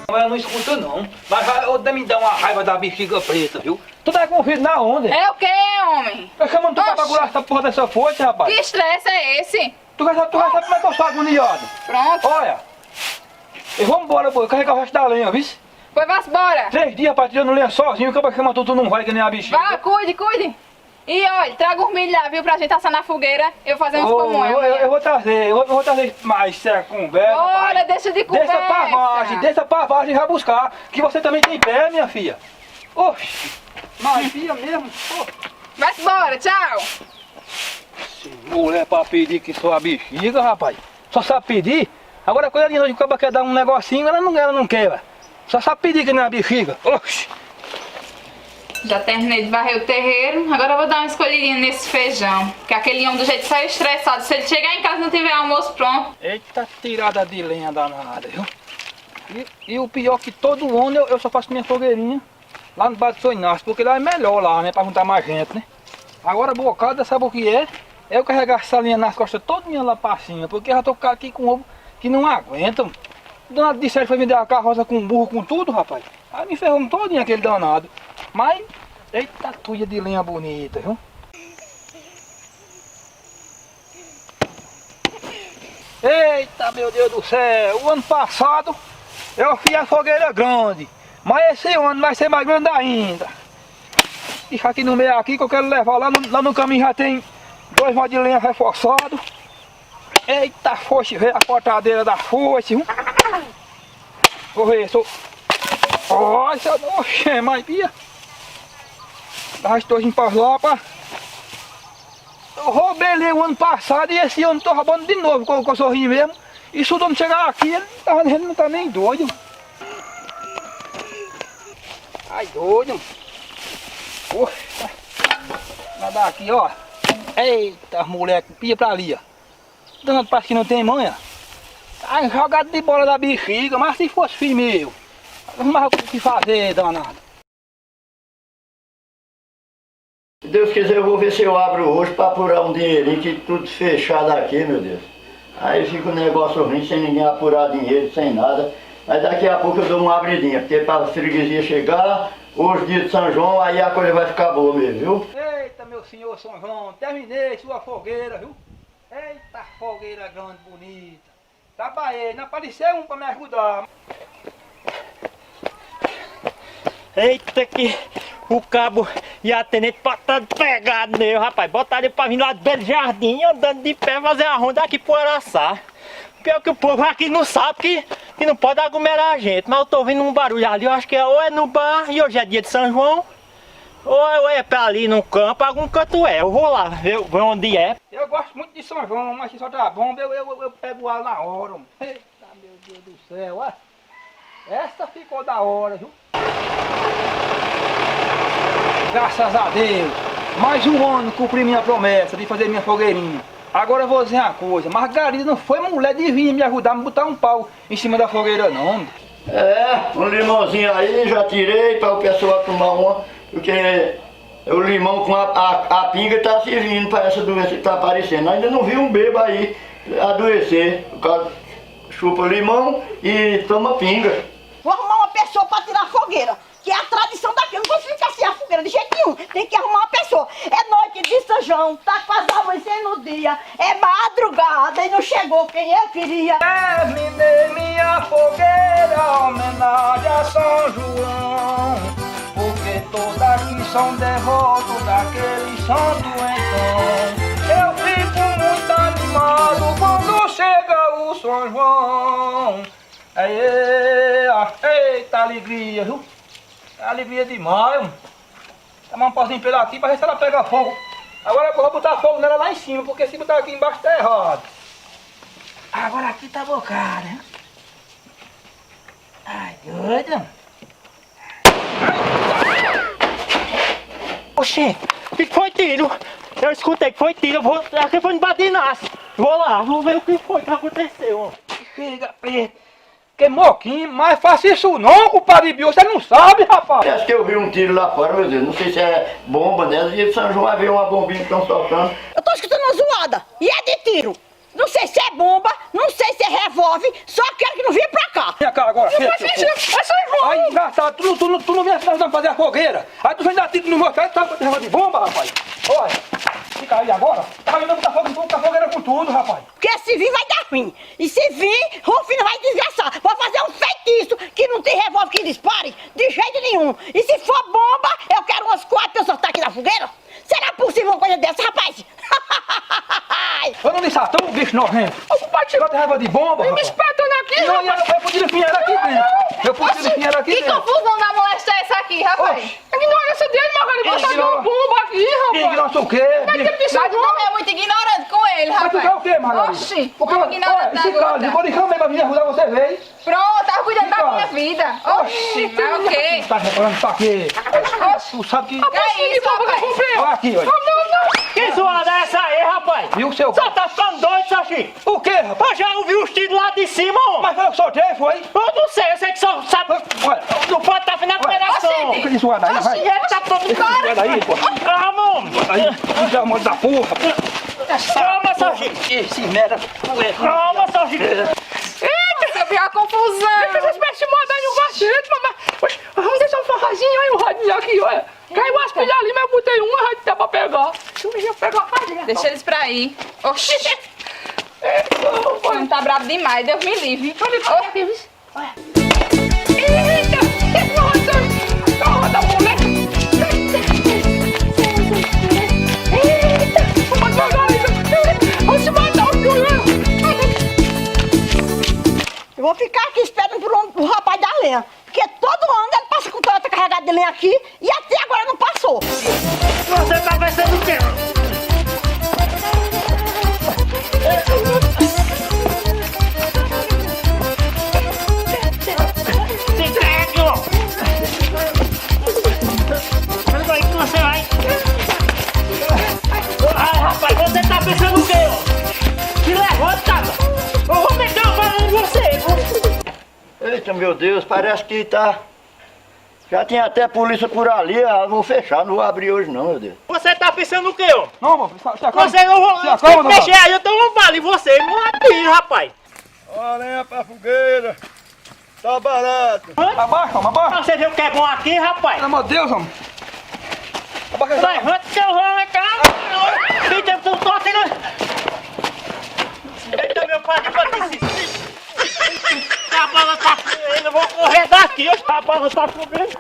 Mas ela não escuta não. Mas me dá uma raiva da bexiga preta, viu? Tu tá com filho na onda? É o quê, homem? Tá chamando tu pra segurar essa porra dessa foice, rapaz? Que estresse é esse? Tu já sabe como é que eu sou agoniado. Pronto. Olha. Eu vou embora, pô. Carregar o resto da lenha, viu? Pois vá-se embora. 3 dias pra tirando lenha sozinho. Acaba que tu não vai que nem a bexiga. Vá, cuide. E olha, traga os milho lá, viu, pra gente assar na fogueira. Eu fazer uns pamonhas. Eu vou trazer, eu vou trazer mais conversa. Olha, pai. deixa de conversa. Deixa pra vagem já buscar. Que você também tem pé, minha filha. Oxi, mas filha mesmo. Oh. Vai-se embora, tchau. Mulher pra pedir que sou a bexiga, rapaz. Só sabe pedir. Agora quando a linha de cobra quer dar um negocinho, ela não quer, velho. Só sabe pedir que não é a bexiga. Oxi. Já terminei de varrer o terreiro, agora eu vou dar uma escolhidinha nesse feijão. Porque aquele homem do jeito saiu estressado. Se ele chegar em casa e não tiver almoço pronto. Eita tirada de lenha danada, viu? E o pior que todo ano eu só faço minha fogueirinha lá no Bar do São Inácio, porque lá é melhor lá, né? Pra juntar mais gente, né? Agora a bocada, sabe o que é? É eu carregar essa linha nas costas todinha lá pra cima, porque eu já tô aqui com ovo que não aguentam. O danado de sério foi vender a carroça com burro, com tudo, rapaz. Aí me ferrou todinho aquele danado. Mas, eita tuia de linha bonita, viu? Eita, meu Deus do céu, o ano passado eu fiz a fogueira grande, mas esse ano vai ser mais grande ainda. Deixa aqui no meio aqui que eu quero levar lá no caminho, já tem 2 modos de lenha reforçados. Eita, foice, velho, a cortadeira da foice, viu? Vou ver, sou... Olha, oxe, mais pia. Dá as torres para lá, pá. Eu roubei ele o ano passado e esse ano tô roubando de novo com o sorrinho mesmo. E se o dono chegar aqui, ele não tá nem doido. Ai, doido. Poxa. Vai dar aqui, ó. Eita, moleque, pia pra ali, ó. Danado parece que não tem manha. Tá jogado de bola da bexiga, mas se fosse filho meu. Mas o que fazer, danado? Se Deus quiser eu vou ver se eu abro hoje para apurar um dinheirinho, que tudo fechado aqui, meu Deus. Aí fica um negócio ruim, sem ninguém apurar dinheiro, sem nada. Mas daqui a pouco eu dou uma abridinha, porque para a freguesia chegar, hoje dia de São João, aí a coisa vai ficar boa mesmo, viu? Eita, meu senhor São João, terminei sua fogueira, viu? Eita, fogueira grande, bonita. Trabalhei, não apareceu um para me ajudar. Eita que o cabo e a tenente botando pegado nele, rapaz. Botaram ele pra vir lá do Belo Jardim, andando de pé, fazer a ronda aqui pro Araçá. Pior que o povo aqui não sabe que não pode aglomerar a gente. Mas eu tô ouvindo um barulho ali, eu acho que ou é no bar, e hoje é dia de São João, ou é pra ali no campo, algum canto é. Eu vou lá ver onde é. Eu gosto muito de São João, mas se soltar a bomba, eu pego ela na hora. Eita, meu Deus do céu, ó. Essa ficou da hora, viu? Graças a Deus, mais um ano cumpri minha promessa de fazer minha fogueirinha. Agora eu vou dizer uma coisa, Margarida não foi mulher de vir me ajudar a me botar um pau em cima da fogueira não. É, um limãozinho aí, já tirei para o pessoal tomar uma, porque o limão com a pinga tá servindo para essa doença que tá aparecendo. Ainda não vi um bebo aí adoecer, o cara chupa limão e toma pinga. Vou arrumar uma pessoa para tirar a fogueira, que é a tradição daqui. Eu não posso ficar sem a fogueira de jeito nenhum. Tem que arrumar uma pessoa. É noite de São João, tá quase amanhecendo o dia. É madrugada e não chegou quem eu queria. Terminei minha fogueira, homenagem a São João, porque todos aqui são devotos daquele santo então. Eu fico muito animado quando chega o São João. Eita alegria, viu? Alegria demais, mano. Tomar um pauzinho pela aqui pra ver se ela pega fogo. Agora eu vou botar fogo nela lá em cima, porque se botar aqui embaixo tá errado. Agora aqui tá bocada, hein? Ai, doido. Oxê, o que foi tiro? Eu escutei que foi tiro, eu vou. Aqui foi no Badinaço. Vou lá, vou ver o que foi que aconteceu. Chega, preto. Que moquinho, mas faça isso não, compadre Bill, você não sabe, rapaz. Acho que eu vi um tiro lá fora, meu Deus, não sei se é bomba, né? Dia de São João vai ver uma bombinha que estão soltando. Eu tô escutando uma zoada e é de tiro. Não sei se é bomba, não sei se é revólver, só quero que não venha pra cá. Minha cara agora, filha. Vai sair fora. Aí, engraçado, tu não me ajuda a fazer a fogueira. Aí tu vem dar tiro no meu pé, tu tá com negócio de bomba, rapaz. Olha, fica aí agora. Tá indo botar fogueira com tudo, rapaz. Porque se vir vai dar ruim. E se vir, Rufino vai desgraçar. Vou fazer um feitiço que não tem revólver que dispare de jeito nenhum. E se for bomba, eu quero umas 4 pessoas estar aqui na fogueira. Será possível uma coisa dessa, rapaz? Eu não disse tu, bicho nojento. O pai chegou de raiva de bomba, rapaz. Me espetando aqui, Não, rapaz. eu podia definhar aqui dentro. Eu podia definhar aqui Que dentro. confusão da moléstia é essa aqui, rapaz? Oxi. Ignorância dele, Margarida. Botar de uma bomba aqui, rapaz. Ignorância o quê? Mas tu também é muito ignorante com ele, Mas tu rapaz. quer o quê, Margarida? Oxi, O que? vamos ignorar Olha, esse caso, vou lhe chamar pra vir ajudar você, veio. Pronto, tava cuidando da Fica. minha vida. Oxi, mas o quê? Tá reparando pra quê? Oxi. Tu sabe que... Que é isso, rapaz? Olha aqui, olha. Que zoada é essa aí, rapaz? Viu o seu... Só tá ficando doido, Sachi? O quê, rapaz? Eu já ouvi os tiros lá de cima, homem. Mas foi eu que soltei, foi? Eu não sei que só sabe. Olha, Não pode estar fazendo a operação. o que ele zoada aí, vai. Ele tá todo Sai daí, pô. Calma, homem. Aí, já manda da porra. Calma, Sachi. Esse merda. Calma, Sachi. Você viu a confusão? Essas pestes mandam aí o vacilete, mamãe. Poxa, vamos deixar um forrazinho aí, o radinho aqui, olha. Caiu as pilhas ali, mas eu botei uma, vai dar pra pegar. Deixa eu pegar a farinha. Deixa eles pra aí. Oxi. Não tá bravo demais, Deus me livre. Eita, esse roda, moleque. Eita, vamos devagar aí. Vamos se matar o tio. Eu vou ficar aqui esperando pro rapaz da lenha. Porque todo ano ele passa com Toyota carregada de lenha aqui e até agora não passou. Você tá pensando o quê? Se entrega aqui, ó. Olha aí que você vai. Ai, rapaz, você tá pensando o quê, ó? Se levanta, cara. Eu vou meter uma bala em você. Eita, meu Deus, parece que tá... Já tem até polícia por ali, vou fechar, não vou abrir hoje não, meu Deus. Você tá pensando o quê, ó? Não, mano, se acalma. Você não Se acalma, vai mexer aí, eu dou uma bala em você. Não atire, rapaz. Olha pra fogueira, tá barato. Abaixa, homem, abaixa. Você viu o que é bom aqui, rapaz? Pelo amor de Deus, homem. Abaixa essa... Levanta seu rolo, cara! Eita, tu tô tendo... Eita, meu pai, a bala tá... Eu vou correr daqui, a bala tá comendo.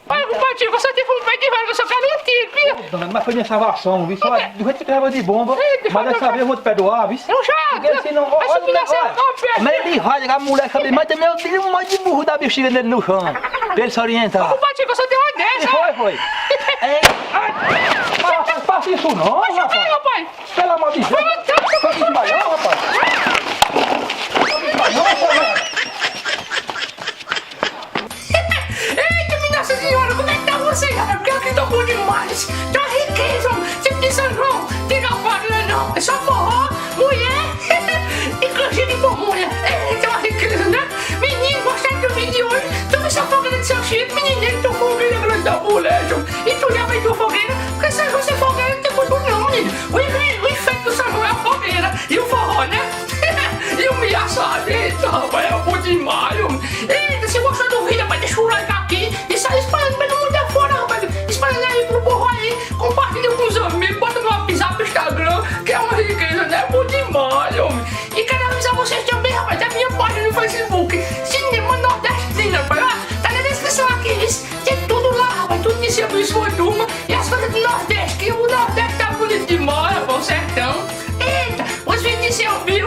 Olha, compadre, você tem fome bem de velho, eu só quero um tiro, viu? Dona, mas foi minha salvação, viu? Só do jeito que tu raiva de bomba. Mas dessa vez eu vou te perdoar, viu? Eu já... Porque senão... Mas se tu nascer olha, a mas ele vai ligar a mulher, sabe? Mas também eu tenho um monte de burro da bexiga dele no chão. Pra ele se orientar. Compadre, você tem uma E dessa. foi. É. Mas faça isso não, Vai, rapaz. rapaz. Pelo amor de Deus. Só que desmaiou, rapaz. Só que desmaiou, rapaz. Eita, minha Nossa Senhora, como é que tá você, rapaz? Porque aqui tá bom demais. Tá riqueza, tipo de São João. Tem gafarinha não, é só forró, mulher e canjinha de borbolha. Eita, uma riqueza, né? Menino, gostaram do vídeo de hoje? Toma essa fogueira de seu Chico, menino, tua fogueira grande da mulher, João. E tu já veio tua fogueira? Porque São João sem fogueira não tem coisa não, menino. O enfeite do São João é a fogueira e o forró, né? E o milho assado, eita, rapaz, é bom demais, homem. Eita, se gostou do vídeo, rapaz, deixa o like aqui e sai espalhando pelo mundo afora, rapaz. Espalha aí pro povo aí, compartilha com os amigos, bota no WhatsApp, no Instagram, que é uma riqueza, né? Bom demais, homem. E quero avisar vocês também, rapaz, da minha página no Facebook, Cinema Nordestino, rapaz. Ó, tá na descrição aqui, tem tudo lá, rapaz, tudo de sempre isso foi turma e as coisas do Nordeste, que o Nordeste tá bonito demais, rapaz, o sertão. Eita, os vídeos de seu vídeo.